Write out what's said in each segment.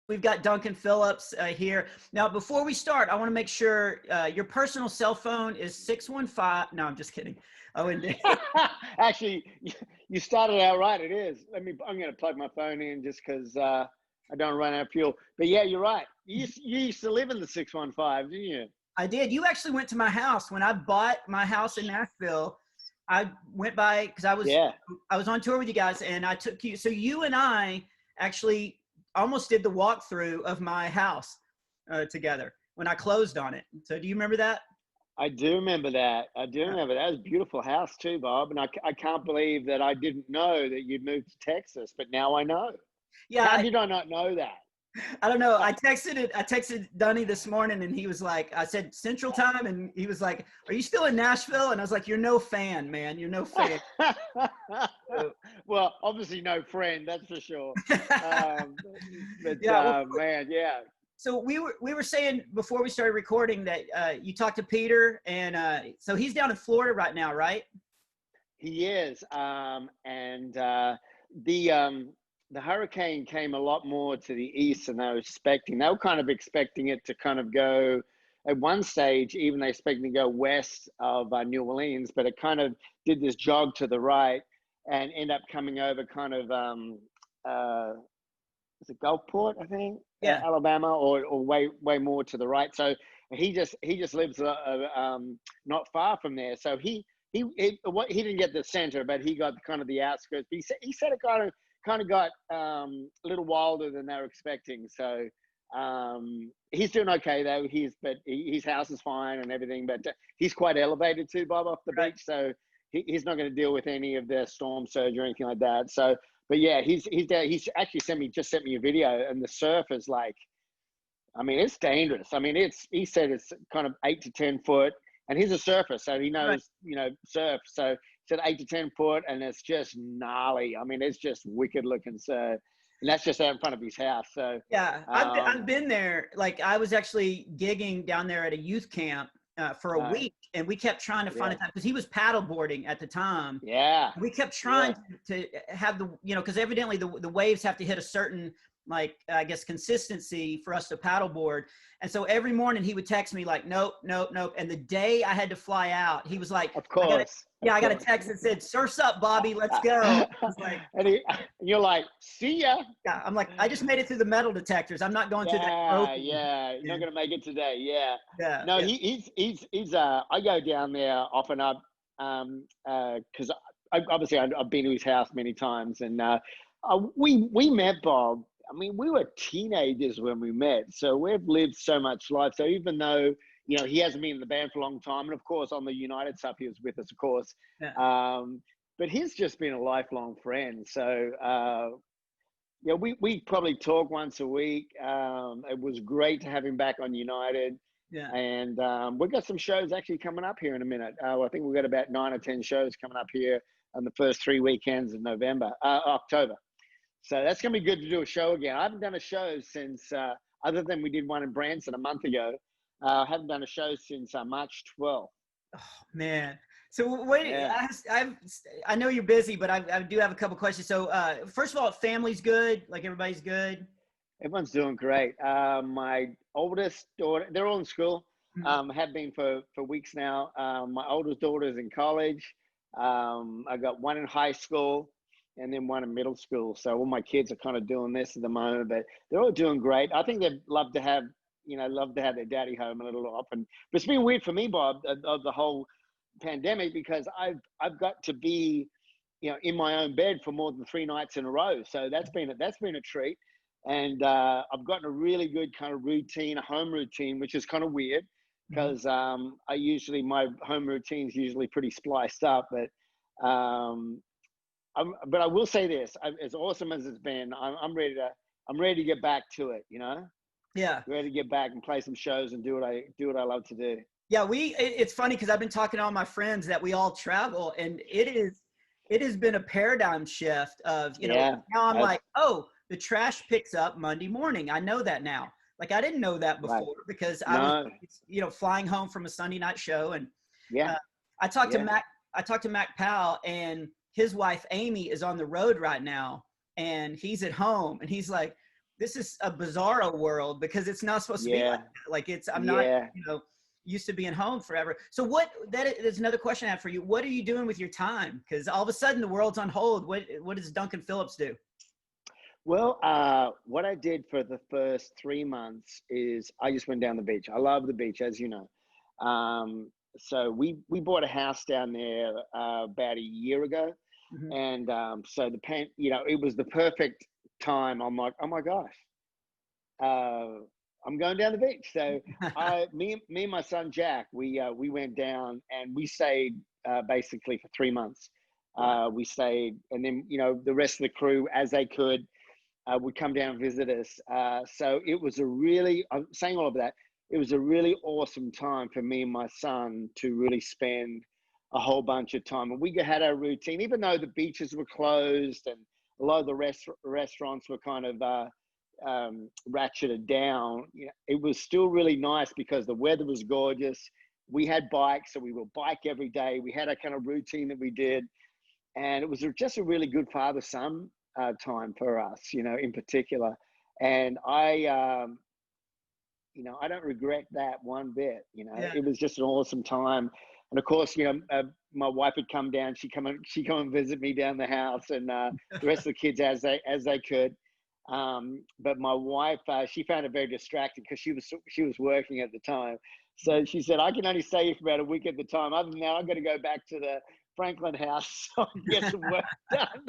We've got Duncan Phillips here. Now, before we start, I want to make sure your personal cell phone is 615. No, I'm just kidding. Oh, and Actually, you started out right. It is. I'm going to plug my phone in just because I don't run out of fuel. But yeah, you're right. You used to live in the 615, didn't you? I did. You actually went to my house when I bought my house in Nashville. I went by because Yeah. I was on tour with you guys, and I took you. So you and I actually almost did the walkthrough of my house together when I closed on it. So do you remember that? I do remember that. I do Yeah. remember that. That was a beautiful house too, Bob. And I can't believe that I didn't know that you'd moved to Texas, but now I know. How Yeah, did I not know that? I don't know. Uh, I texted Dunny this morning, and he was like, I said Central Time, and he was like, "Are you still in Nashville?" And I was like, "You're no fan, man. You're no fan." So, well, obviously no friend, that's for sure. Um, but yeah. Well, man, yeah, so we were saying before we started recording that you talked to Peter, and so he's down in Florida right now, right? he is. And the um, the hurricane came a lot more to the east than they were expecting. They were kind of expecting it to kind of go at one stage, even they expecting to go west of New Orleans, but it kind of did this jog to the right and end up coming over kind of uh, is it Gulfport, I think, Yeah. Alabama, or way more to the right. So he just lives not far from there. So he didn't get the center, but he got kind of the outskirts. But he said it kind of got a little wilder than they were expecting. So he's doing okay though. His house is fine and everything, but he's quite elevated too, Bob, off the Right. beach. So he's not going to deal with any of the storm surge or anything like that. So but yeah, he's there. He's actually sent me a video, and the surf is like, I mean, it's dangerous. I mean, he said it's kind of 8 to 10 foot, and he's a surfer, so he Right. knows, surf. So he said 8 to 10 foot, and it's just gnarly. I mean, it's just wicked looking. So, and that's just out in front of his house. So, Yeah, I've um, been there. Like I was actually gigging down there at a youth camp for a uh, week, and we kept trying to find a yeah, time because he was paddleboarding at the time. yeah, We kept yeah. trying to have the, because evidently the waves have to hit a certain, like, I guess, consistency for us to paddleboard. And so every morning he would text me like, nope, nope, nope. And the day I had to fly out, he was like, Of I got it. course, Yeah, of I got a course. text that said, "Surf's up, Bobby, let's go." I was like, And you're like, see ya. yeah, I'm like, I just made it through the metal detectors. I'm not going through that Yeah, broken. yeah. You're not gonna make it today. Yeah. Yeah, No, yeah. he's I go down there often up because I've been to his house many times, and we met Bob. I mean, we were teenagers when we met, so we've lived so much life. So even though he hasn't been in the band for a long time, and of course on the United stuff he was with us, of course. Yeah. But he's just been a lifelong friend. So yeah, we probably talk once a week. It was great to have him back on United, Yeah. and we've got some shows actually coming up here in a minute. I think we've got about 9 or 10 shows coming up here on the first 3 weekends of October. So that's gonna be good to do a show again. I haven't done a show since, other than we did one in Branson a month ago. I haven't done a show since March 12th. Oh, man. So wait, Yeah. I know you're busy, but I do have a couple questions. So first of all, family's good. Like everybody's good. Everyone's doing great. My oldest daughter, they're all in school, Mhm. have been for weeks now. My oldest daughter is in college. I got one in high school and then one in middle school. So all my kids are kind of doing this at the moment, but they're all doing great. I think they'd love to have their daddy home a little often. But it's been weird for me, Bob, of the whole pandemic, because I've got to be, in my own bed for more than 3 nights in a row. So that's been a treat. And I've gotten a really good kind of routine, a home routine, which is kind of weird Mhm. because my home routine is usually pretty spliced up. But I will say this: as awesome as it's been, I'm ready to get back to it. Yeah. Ready to get back and play some shows and do what I love to do. Yeah. It's funny because I've been talking to all my friends that we all travel, and it has been a paradigm shift of, Yeah, now I'm that's like, oh, the trash picks up Monday morning. I know that now. Like I didn't know that right. before because I was, No, flying home from a Sunday night show. And yeah, uh, I talked to yeah. Mac Powell, and his wife Amy is on the road right now, and he's at home, and he's like, this is a bizarro world because it's not supposed to be like Yeah. that. Like I'm not, Yeah. used to being home forever. So that is another question I have for you. What are you doing with your time? Because all of a sudden the world's on hold. What does Duncan Phillips do? Well, what I did for the first 3 months is I just went down the beach. I love the beach, as you know. So we bought a house down there about a year ago, Mhm. and so it was the perfect time. I'm like, oh my gosh, I'm going down the beach. So me and my son Jack, we went down and we stayed basically for 3 months. Wow. We stayed, and then the rest of the crew, as they could, would come down and visit us. So it was I'm saying all of that, it was a really awesome time for me and my son to really spend a whole bunch of time. And we had our routine, even though the beaches were closed and a lot of the restaurants were kind of ratcheted down. It was still really nice because the weather was gorgeous. We had bikes, so we would bike every day. We had a kind of routine that we did. And it was just a really good father-son time for us, in particular. And I don't regret that one bit. Yeah. It was just an awesome time. And of course, my wife would come down. She'd come and visit me down the house, and the rest of the kids as they could. But my wife, she found it very distracting because she was working at the time. So she said, "I can only stay here for about a week at the time. Other than that, I'm going to go back to the Franklin house so I can get some work done."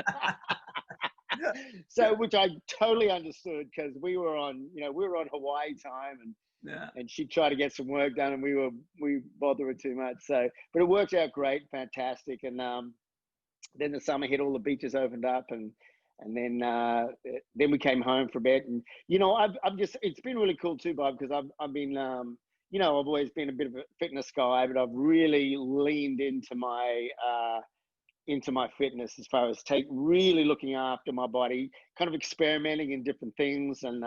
So, which I totally understood because we were on Hawaii time, Yeah. and she tried to get some work done, and we bothered her too much. So, but it worked out great, fantastic. And then the summer hit, all the beaches opened up, and then we came home for a bit. And I've just it's been really cool too, Bob, because I've been I've always been a bit of a fitness guy, but I've really leaned into my fitness as far as really looking after my body, kind of experimenting in different things, and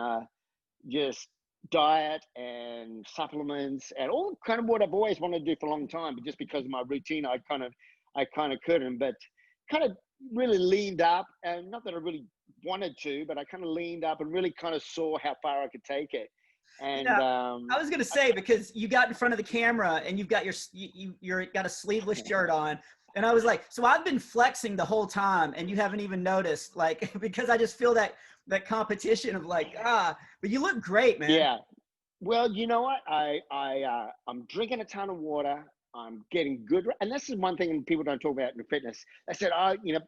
just diet and supplements and all kind of what I've always wanted to do for a long time. But just because of my routine, I kind of couldn't. But kind of really leaned up, and not that I really wanted to, but I kind of leaned up and really kind of saw how far I could take it. And Yeah. I was gonna say, because you got in front of the camera and you've got you're got a sleeveless shirt on, and I was like, so I've been flexing the whole time, and you haven't even noticed, like, because I just feel that competition of like, but you look great, man. yeah, well, you know what? I'm drinking a ton of water. I'm getting good, and this is one thing people don't talk about in fitness. They said,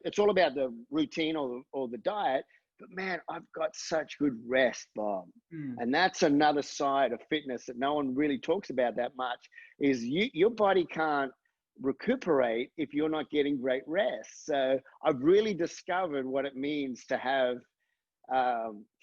it's all about the routine or the diet. But man, I've got such good rest, Bob, Mm. and that's another side of fitness that no one really talks about that much. Is your body can't recuperate if you're not getting great rest. So I've really discovered what it means to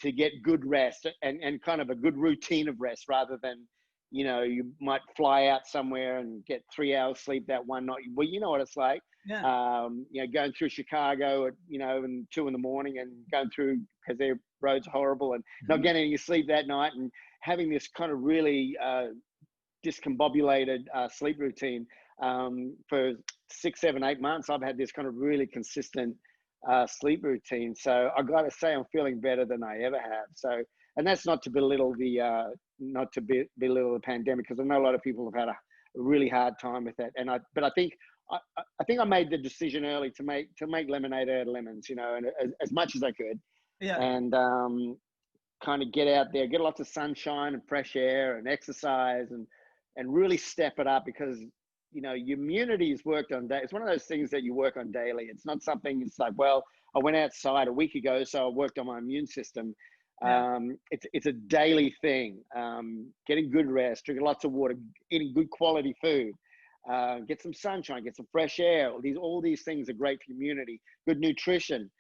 get good rest and kind of a good routine of rest, rather than you might fly out somewhere and get 3 hours sleep that one night. Well, you know what it's like. Yeah. Going through Chicago at and 2 in the morning, and going through because their roads are horrible, and not getting any sleep that night, and having this kind of really discombobulated sleep routine. For 6, 7, 8 months, I've had this kind of really consistent sleep routine. So I got to say, I'm feeling better than I ever have. So, and that's not to belittle belittle the pandemic, because I know a lot of people have had a really hard time with that. But I think I made the decision early to make lemonade out of lemons, and as much as I could, Yeah. and kind of get out there, get lots of sunshine and fresh air and exercise, and really step it up, because your immunity is worked on day. It's one of those things that you work on daily. It's not something, it's like, well, I went outside a week ago, so I worked on my immune system. Yeah. It's a daily thing. Getting good rest, drinking lots of water, eating good quality food, get some sunshine, get some fresh air. All these things are great for immunity. Good nutrition,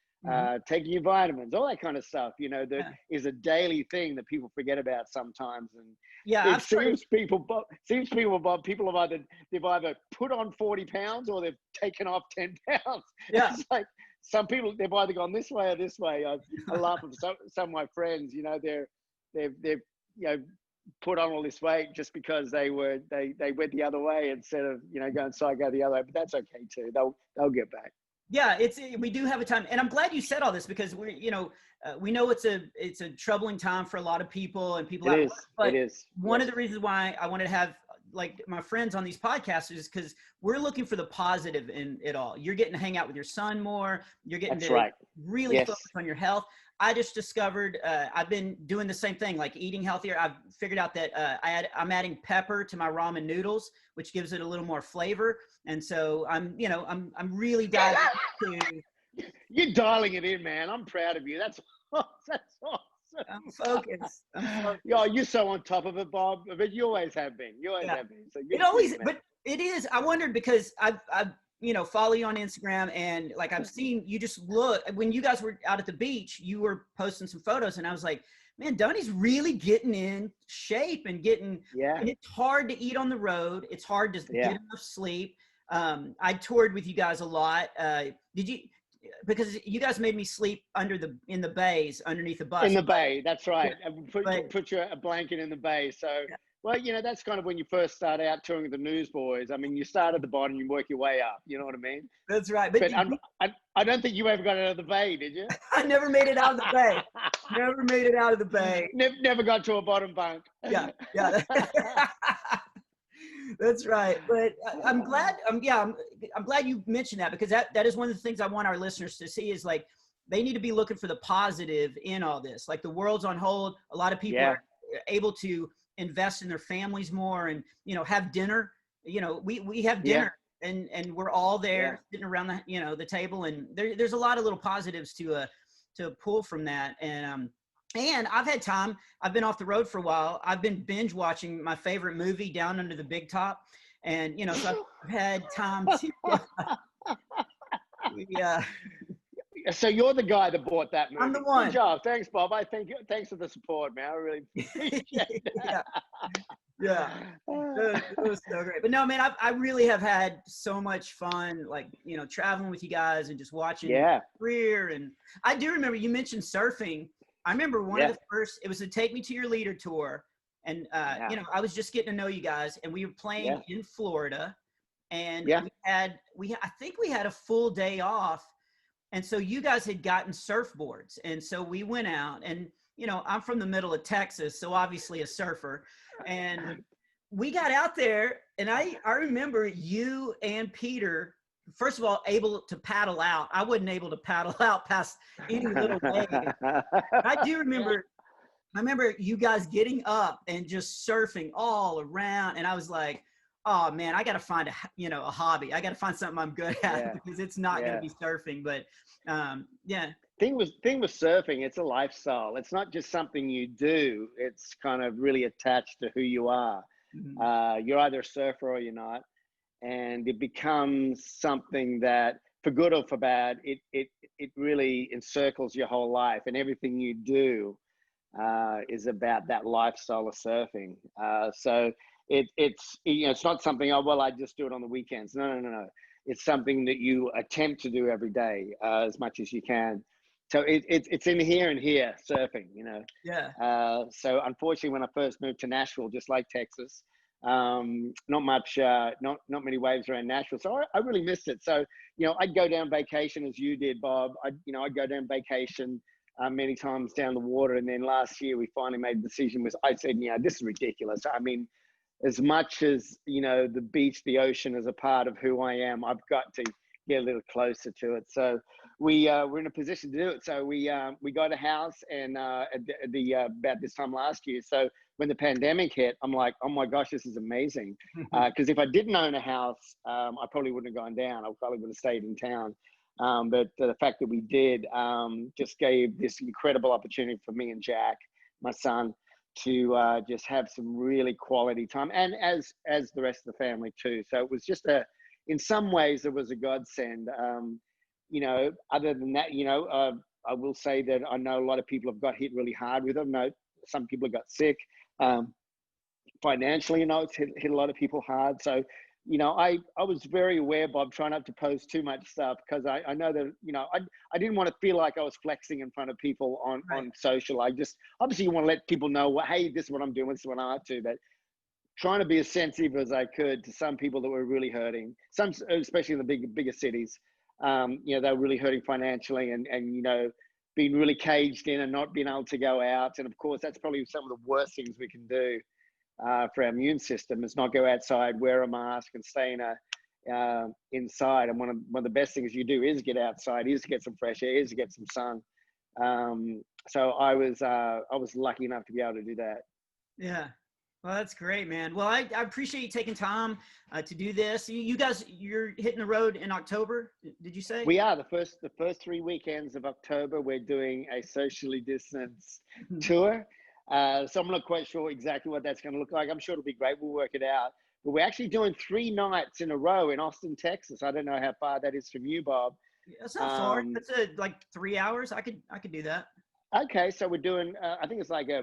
taking your vitamins, all that kind of stuff. That Yeah. is a daily thing that people forget about sometimes. And Yeah. it seems people have either put on 40 pounds or they've taken off 10 pounds. Yeah. It's like some people, they've either gone this way or this way. I laugh at some of my friends. They've put on all this weight just because they went the other way instead of going the other way. But that's okay too. They'll get back. Yeah, we do have a time, and I'm glad you said all this because we know it's a troubling time for a lot of people and people It out. is. It But is. one Yes. of the reasons why I wanted to have like my friends on these podcasts is because we're looking for the positive in it all. You're getting to hang out with your son more. You're getting That's to right. really Yes. focus on your health. I just discovered I've been doing the same thing, like eating healthier. I've figured out that I'm adding pepper to my ramen noodles, which gives it a little more flavor. And so I'm really diving into. You're dialing it in, man. I'm proud of you. That's awesome. I'm focused. I'm Yeah, focused. you're so on top of it, Bob. But you always have been. You always Yeah. have been. So It good for always, you, man. but it is. I wondered because I've follow you on Instagram and like I've seen you just look when you guys were out at the beach, you were posting some photos and I was like, man, Donnie's really getting in shape and getting. Yeah. And it's hard to eat on the road. It's hard to Yeah. get enough sleep. I toured with you guys a lot. Did you? Because you guys made me sleep in the bays underneath the bus. In the bay, that's right. Yeah, And but put a blanket in the bay. So, yeah, well, that's kind of when you first start out touring with the Newsboys. I mean, you start at the bottom, you work your way up. You know what I mean? that's right. But But I don't think you ever got out of the bay, did you? I never made it out of the bay. Never made it out of the bay. Never got to a bottom bunk. Yeah, yeah. That's right. But I'm glad. I'm glad you mentioned that because that is one of the things I want our listeners to see is like they need to be looking for the positive in all this. Like the world's on hold. A lot of people Yeah. are able to invest in their families more and have dinner. We have dinner and we're all there sitting around the table and there's a lot of little positives to pull from that and I've had time. I've been off the road for a while. I've been binge watching my favorite movie, Down Under the Big Top, and so I've had time to. Yeah. So you're the guy that bought that movie. I'm the one. Good job. Thanks, Bob. I thank you. Thanks for the support, man. I really appreciate that. Yeah. It was so great. But no, man, I really have had so much fun, like, traveling with you guys and just watching your career. And I do remember you mentioned surfing. I remember one of the first, it was a Take Me to Your Leader tour. And, I was just getting to know you guys and we were playing in Florida and I think we had a full day off. And so you guys had gotten surfboards. And so we went out and, I'm from the middle of Texas, so obviously a surfer. And we got out there and I remember you and Peter, first of all, able to paddle out. I wasn't able to paddle out past any little wave. I remember you guys getting up and just surfing all around. And I was like, oh man, I got to find a hobby. I got to find something I'm good at because it's not going to be surfing. But Thing with surfing, it's a lifestyle. It's not just something you do. It's kind of really attached to who you are. Mm-hmm. You're either a surfer or you're not. And it becomes something that, for good or for bad, it really encircles your whole life. And everything you do is about that lifestyle of surfing. So it's not something, oh, well, I just do it on the weekends. No. It's something that you attempt to do every day as much as you can. So it's in here and here, surfing, Yeah. So unfortunately, when I first moved to Nashville, just like Texas, not many waves around Nashville. So I really missed it. So, I'd go down vacation as you did, Bob. I'd go down vacation many times down the water. And then last year we finally made the decision I said, this is ridiculous. I mean, as much as, the beach, the ocean is a part of who I am, I've got to get a little closer to it. So we're in a position to do it. So we got a house and about this time last year. So when the pandemic hit, I'm like, oh my gosh, this is amazing. Because if I didn't own a house, I probably wouldn't have gone down. I probably would have stayed in town. But the fact that we did just gave this incredible opportunity for me and Jack, my son, to just have some really quality time, and as the rest of the family too. So it was just in some ways, it was a godsend. Other than that, I will say that I know a lot of people have got hit really hard with them. No, some people got sick. Financially, it's hit a lot of people hard. So, I was very aware, Bob, trying not to post too much stuff because I know that, I didn't want to feel like I was flexing in front of people on social. I just, obviously you want to let people know, hey, this is what I'm doing, this is what I'm up to, but trying to be as sensitive as I could to some people that were really hurting, some, especially in the bigger cities. they were really hurting financially and being really caged in and not being able to go out. And of course, that's probably some of the worst things we can do for our immune system is not go outside, wear a mask, and stay inside. And one of the best things you do is get outside, is to get some fresh air, is to get some sun. So I was lucky enough to be able to do that. Yeah. Well, that's great, man. Well, I appreciate you taking time to do this. You guys, you're hitting the road in October, did you say? We are the first 3 weekends of October. We're doing a socially distanced tour. So I'm not quite sure exactly what that's going to look like. I'm sure it'll be great. We'll work it out. But we're actually doing 3 nights in a row in Austin, Texas. I don't know how far that is from you, Bob. That's not far. That's like 3 hours. I could do that. Okay, so we're doing. I think it's like a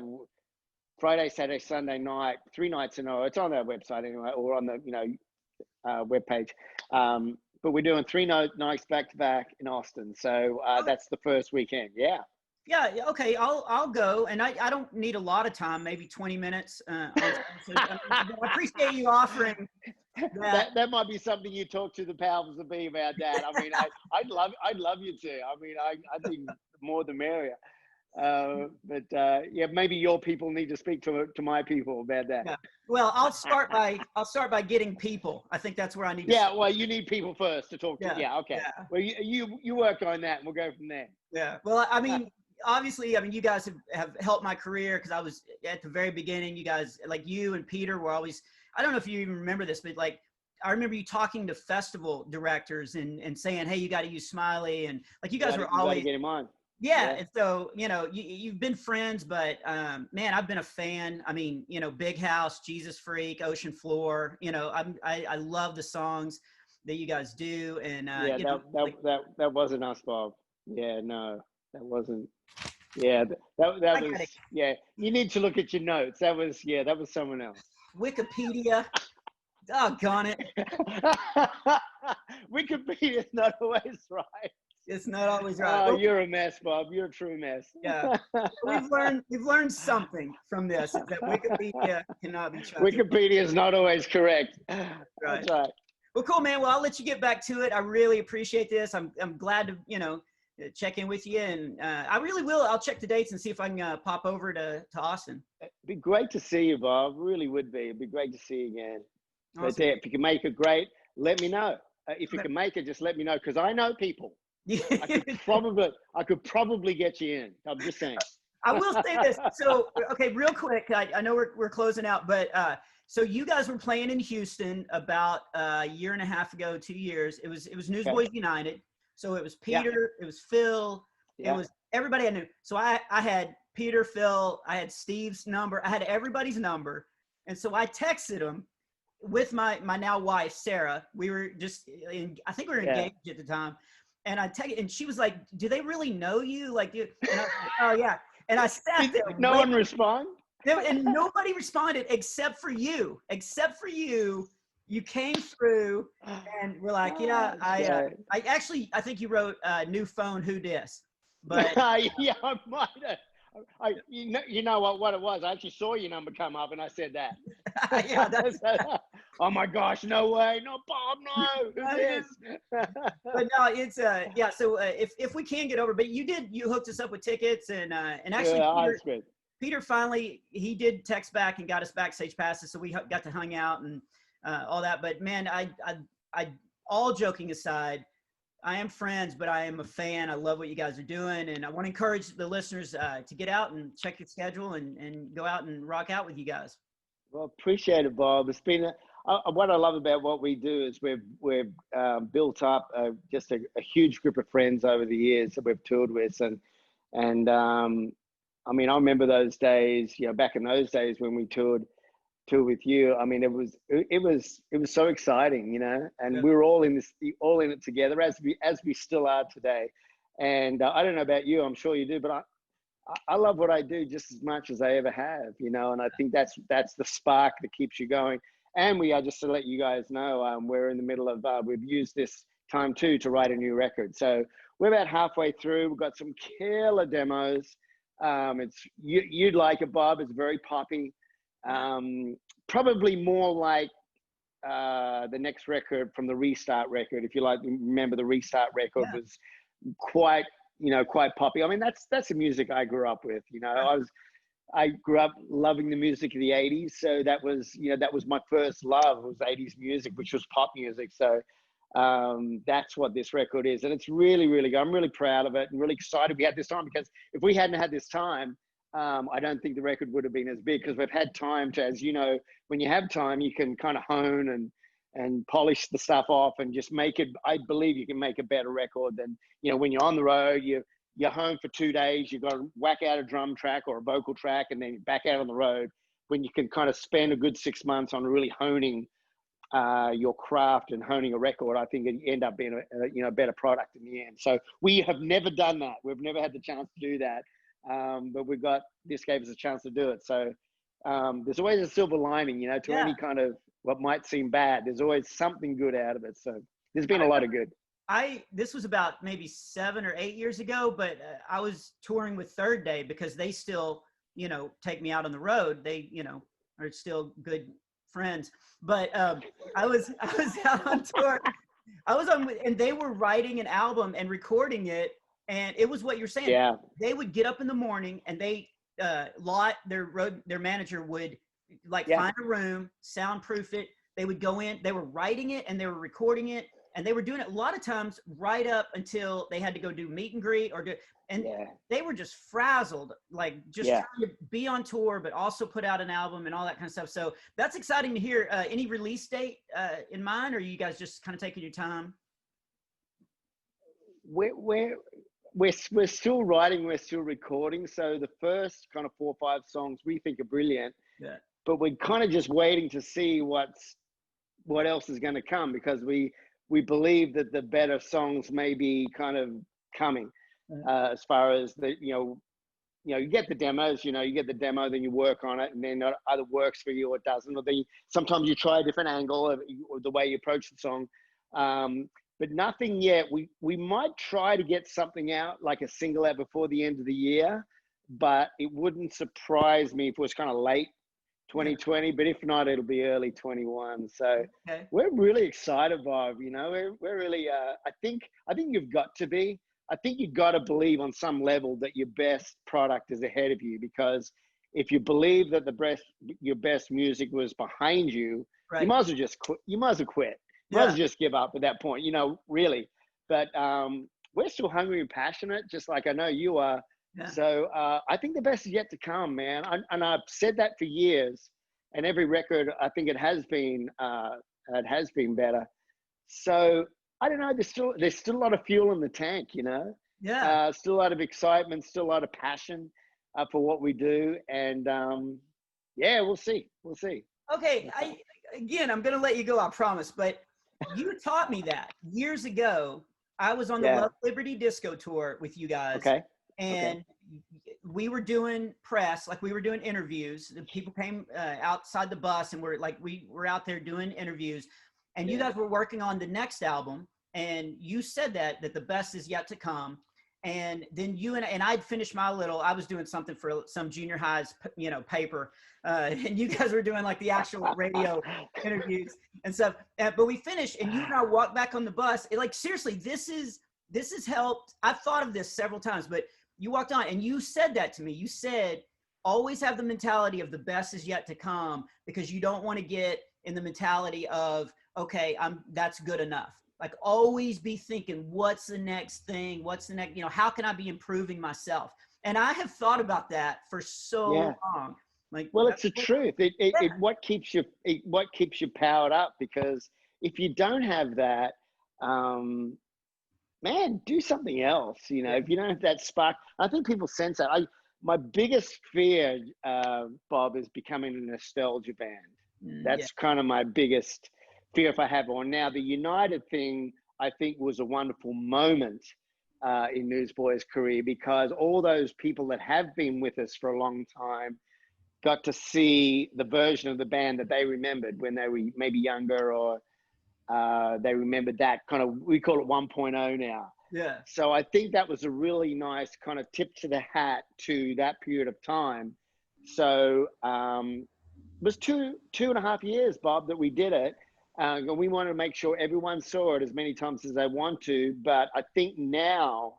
Friday, Saturday, Sunday night, 3 nights in a row. It's on our website anyway, or on the webpage. But we're doing 3 nights back to back in Austin. So that's the first weekend. Yeah. Yeah. Okay. I'll go, and I don't need a lot of time. Maybe 20 minutes. I appreciate you offering that. That might be something you talk to the powers that be about, Dad. I mean, I'd love you to. I mean, I think more the merrier. But maybe your people need to speak to my people about that. Yeah. Well, I'll start by getting people. I think that's where I need to start. Well, you need people first to talk to. Yeah, okay. Yeah. Well, you work on that, and we'll go from there. Yeah. Well, I mean, obviously, you guys have helped my career because I was at the very beginning. You guys, like you and Peter, were always. I don't know if you even remember this, but like I remember you talking to festival directors and saying, "Hey, you got to use Smiley," and like you guys were always get him on. Yeah. And so, you've been friends, but, man, I've been a fan. I mean, Big House, Jesus Freak, Ocean Floor, I love the songs that you guys do. And, that wasn't us, Bob. Yeah, no, that wasn't. Yeah, that was, yeah. You need to look at your notes. That was someone else. Wikipedia. Doggone it. Wikipedia's not always right. It's not always right. Oh, you're a mess, Bob. You're a true mess. Yeah. We've learned something from this, is that Wikipedia cannot be trusted. Wikipedia is not always correct. Right. That's right. Well, cool, man. Well, I'll let you get back to it. I really appreciate this. I'm glad to, check in with you. And I really will. I'll check the dates and see if I can pop over to Austin. It'd be great to see you, Bob. Really would be. It'd be great to see you again. Awesome. But if you can make it great, let me know. If you can make it, just let me know, because I know people. I could probably get you in. I'm just saying. I will say this. So, okay, real quick. I know we're closing out, but so you guys were playing in Houston about a year and a half ago, 2 years. It was Newsboys United. So it was Peter, it was Phil, it was everybody I knew. So I had Peter, Phil, I had Steve's number, I had everybody's number, and so I texted him with my now wife Sarah. We were I think we were engaged at the time. And and she was like, "Do they really know you?" Like, and I was like, "Oh yeah." And I sat there. No one respond. And nobody responded except for you. Except for you. You came through, and we're like, "Yeah." I think you wrote "New phone, who dis?" But yeah, I might have. You know what it was? I actually saw your number come up, and I said that. Yeah, that's. Oh my gosh! No way! No, Bob! No! Who's this? But no, it's yeah. So if we can get over, but you hooked us up with tickets, and actually Peter finally he did text back and got us backstage passes, so we got to hang out and all that. But man, I all joking aside, I am friends, but I am a fan. I love what you guys are doing, and I want to encourage the listeners to get out and check your schedule and go out and rock out with you guys. Well, appreciate it, Bob. It's been what I love about what we do is we've built up just a huge group of friends over the years that we've toured with, and I mean, I remember those days, back in those days when we toured with you. I mean, it was so exciting, and we were all in it together as we still are today. And I don't know about you, I'm sure you do, but I love what I do just as much as I ever have, and I think that's the spark that keeps you going. And we are, just to let you guys know, we're in the middle of, we've used this time too to write a new record. So we're about halfway through. We've got some killer demos. You'd like it, Bob. It's very poppy. Probably more like the next record from the Restart record. If you like, remember the Restart record Yeah. was quite, quite poppy. I mean, that's the music I grew up with. I grew up loving the music of the 80s. So that was my first love, was 80s music, which was pop music. So that's what this record is. And it's really, really good. I'm really proud of it and really excited we had this time, because if we hadn't had this time, I don't think the record would have been as big, because we've had time to, as you know, when you have time, you can kind of hone and polish the stuff off and just make it. I believe you can make a better record than, when you're on the road, you're home for 2 days, you've got to whack out a drum track or a vocal track and then you're back out on the road. When you can kind of spend a good 6 months on really honing your craft and honing a record, I think it end up being a better product in the end. So we have never done that. We've never had the chance to do that. But this gave us a chance to do it. So there's always a silver lining, to any kind of what might seem bad. There's always something good out of it. So there's been a lot of good. This was about maybe 7 or 8 years ago, but I was touring with Third Day, because they still, take me out on the road. They, are still good friends. But I was out on tour. And they were writing an album and recording it. And it was what you're saying. Yeah. They would get up in the morning and their manager would find a room, soundproof it. They would go in, they were writing it and they were recording it. And they were doing it a lot of times right up until they had to go do meet and greet they were just frazzled, trying to be on tour, but also put out an album and all that kind of stuff. So that's exciting to hear. Any release date in mind, or are you guys just kind of taking your time? We're still writing, we're still recording. So the first kind of 4 or 5 songs we think are brilliant, but we're kind of just waiting to see what else is going to come, because we believe that the better songs may be kind of coming. As far as you get the demos, you get the demo, then you work on it, and then it either works for you or it doesn't, or then sometimes you try a different angle of the way you approach the song. But nothing yet. We might try to get something out, like a single out before the end of the year, but it wouldn't surprise me if it was kind of late 2020, but if not, it'll be early 21. So we're really excited, Bob. We're really, I think you've got to be. I think you've got to believe on some level that your best product is ahead of you, because if you believe that your best music was behind you, you might as well just quit. You might as well quit. You might as well just give up at that point, really. But we're still hungry and passionate, just like I know you are. Yeah. So I think the best is yet to come, man. And I've said that for years, and every record, I think it has been better. So I don't know. There's still a lot of fuel in the tank, Yeah. Still a lot of excitement, still a lot of passion for what we do, and we'll see. We'll see. Okay. I'm going to let you go, I promise. But you taught me that years ago. I was on the Love Liberty Disco tour with you guys. Okay. And we were doing press, we were doing interviews. The people came outside the bus, and we were out there doing interviews. And you guys were working on the next album, and you said that the best is yet to come. And then you and I'd finished I was doing something for some junior high's, paper. And you guys were doing the actual radio interviews and stuff. But we finished, and you and I walked back on the bus. Seriously, this has helped. I've thought of this several times, but you walked on and you said that to me. You said, always have the mentality of the best is yet to come, because you don't want to get in the mentality of, okay, that's good enough. Always be thinking, what's the next thing? What's the next, how can I be improving myself? And I have thought about that for so long. Well, it's the truth. What keeps you powered up, because if you don't have that, man, do something else. If you don't have that spark, I think people sense that. My biggest fear, Bob, is becoming a nostalgia band. That's kind of my biggest fear if I have one. Now, the United thing, I think, was a wonderful moment in Newsboys' career, because all those people that have been with us for a long time got to see the version of the band that they remembered when they were maybe younger, or they remembered that kind of, we call it 1.0 now. Yeah. So I think that was a really nice kind of tip to the hat to that period of time. So it was two and a half years, Bob, that we did it. We want to make sure everyone saw it as many times as they want to. But I think now,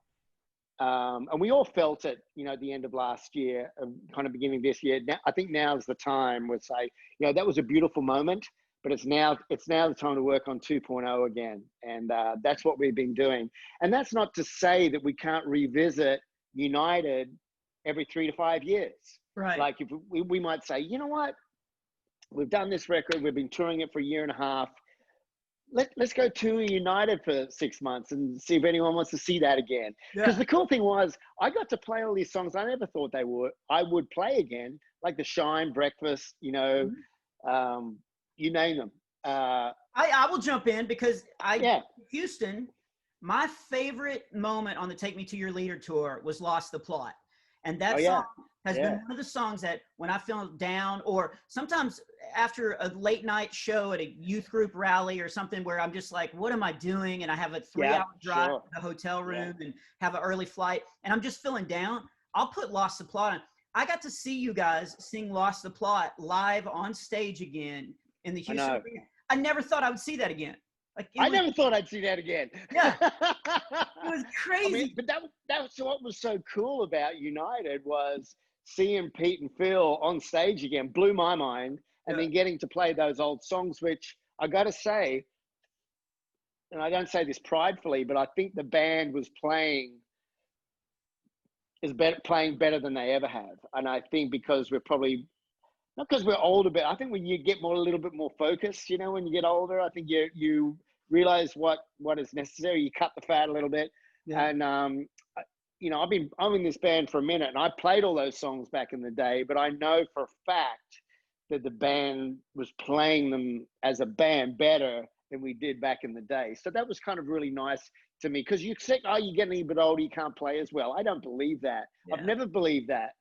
and we all felt it, at the end of last year, kind of beginning this year. Now, I think now is the time we say, that was a beautiful moment, but it's now the time to work on 2.0 again. And that's what we've been doing. And that's not to say that we can't revisit United every 3 to 5 years. Right. Like if we might say, you know what, we've done this record, we've been touring it for a year and a half. Let's go tour United for 6 months and see if anyone wants to see that again. Because the cool thing was, I got to play all these songs I never thought I would play again, like The Shine, Breakfast, you name them. I will jump in because Houston, my favorite moment on the Take Me to Your Leader tour was Lost the Plot. And that song has been one of the songs that when I feel down, or sometimes after a late night show at a youth group rally or something where I'm just like, what am I doing? And I have a 3-hour drive to the hotel room and have an early flight and I'm just feeling down. I'll put Lost the Plot on. I got to see you guys sing Lost the Plot live on stage again in the Houston Arena. I never thought I would see that again. I never thought I'd see that again. Yeah. It was crazy. But that's what was so cool about United was seeing Pete and Phil on stage again, blew my mind. And then getting to play those old songs, which I got to say, and I don't say this pridefully, but I think the band was playing better than they ever have. And I think because we're probably, not because we're older, but I think when you get a little bit more focused, when you get older, I think you realize what is necessary. You cut the fat a little bit. Yeah. And, I'm in this band for a minute and I played all those songs back in the day, but I know for a fact that the band was playing them as a band better than we did back in the day. So that was kind of really nice to me because you say, you're getting a bit older, you can't play as well. I don't believe that. Yeah. I've never believed that.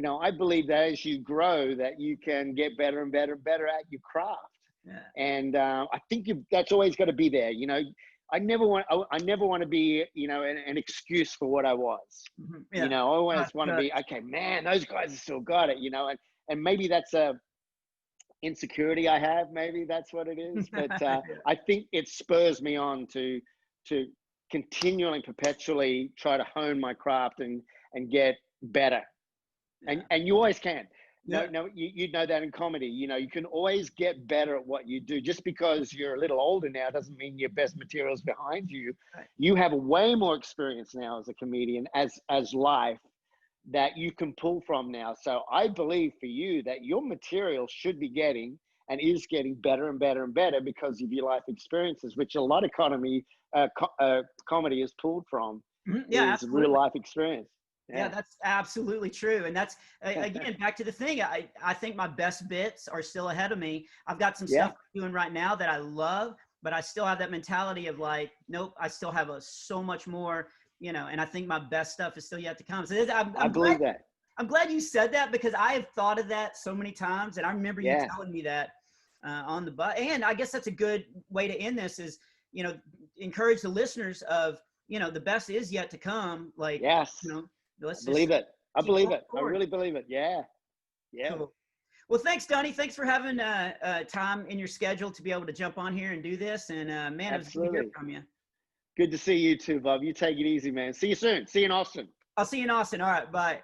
I believe that as you grow, that you can get better and better and better at your craft. Yeah. And I think that's always got to be there. I never want to be, an excuse for what I was. Mm-hmm. Yeah. I always want to be, okay, man, those guys have still got it, and maybe that's a insecurity I have. Maybe that's what it is. But I think it spurs me on to continually, perpetually try to hone my craft and get better. Yeah. And you always can. Yeah. No, you know that in comedy, you can always get better at what you do. Just because you're a little older now doesn't mean your best material's behind you. Right. You have way more experience now as a comedian, as life, that you can pull from now. So I believe for you that your material should be getting and is getting better and better and better because of your life experiences, which a lot of comedy is pulled from. Mm-hmm. Yeah, is real life experience. Yeah, that's absolutely true. And that's, again, back to the thing. I think my best bits are still ahead of me. I've got some stuff I'm doing right now that I love, but I still have that mentality of like, nope, I still have so much more, and I think my best stuff is still yet to come. So I believe that. I'm glad you said that because I have thought of that so many times. And I remember you telling me that on the bus. And I guess that's a good way to end this is, encourage the listeners of, the best is yet to come. Like, let's believe it. I believe it. I really believe it. Yeah. Yeah. Cool. Well, thanks, Donnie. Thanks for having time in your schedule to be able to jump on here and do this. And man, it was good to hear from you. Good to see you too, Bob. You take it easy, man. See you soon. See you in Austin. I'll see you in Austin. All right. Bye.